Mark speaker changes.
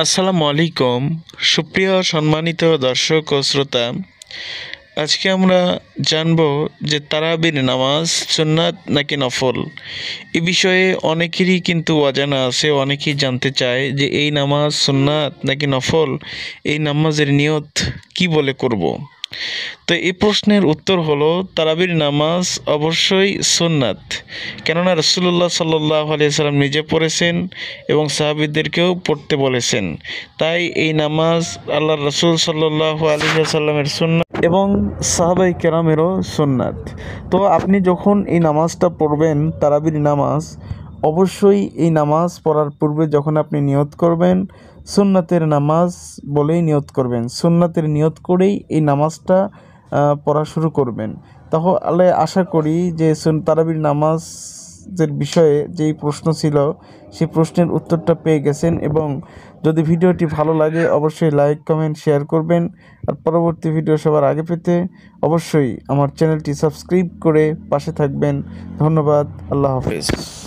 Speaker 1: আসসালামু আলাইকুম। সুপ্রিয় সম্মানিত দর্শক ও শ্রোতা, আজকে আমরা জানব যে তারাবির নামাজ সুন্নাত নাকি নফল। এ বিষয়ে অনেকেরই কিন্তু অজানা আছে, অনেকেই জানতে চায় যে এই নামাজ সুন্নাত নাকি নফল, এই নামাজের নিয়ত কি বলে করব। তো এই প্রশ্নের উত্তর হলো তারাবির নামাজ অবশ্যই সুন্নাত, কেননা রাসূলুল্লাহ সাল্লাল্লাহু আলাইহি সাল্লাম নিজে পড়েছেন এবং সাহাবীদেরকেও পড়তে বলেছেন। তাই এই নামাজ আল্লাহর রাসূল সাল্লাল্লাহু আলাইহি সাল্লামের সুন্নাত এবং সাহাবায়ে কেরামেরও সুন্নাত। তো আপনি যখন এই নামাজটা পড়বেন তারাবির নামাজ, অবশ্যই এই নামাজ পড়ার পূর্বে যখন আপনি নিয়ত করবেন, সুন্নাতের নামাজ বলেই নিয়ত করবেন, সুন্নাতের নিয়ত করেই এই নামাজটা পড়া শুরু করবেন। তাহলে আশা করি যে তারাবির নামাজের বিষয়ে যেই প্রশ্ন ছিল সেই প্রশ্নের উত্তরটা পেয়ে গেছেন। এবং যদি ভিডিওটি ভালো লাগে অবশ্যই লাইক কমেন্ট শেয়ার করবেন। আর পরবর্তী ভিডিও সবার আগে পেতে অবশ্যই আমার চ্যানেলটি সাবস্ক্রাইব করে পাশে থাকবেন। ধন্যবাদ। আল্লাহ হাফেজ।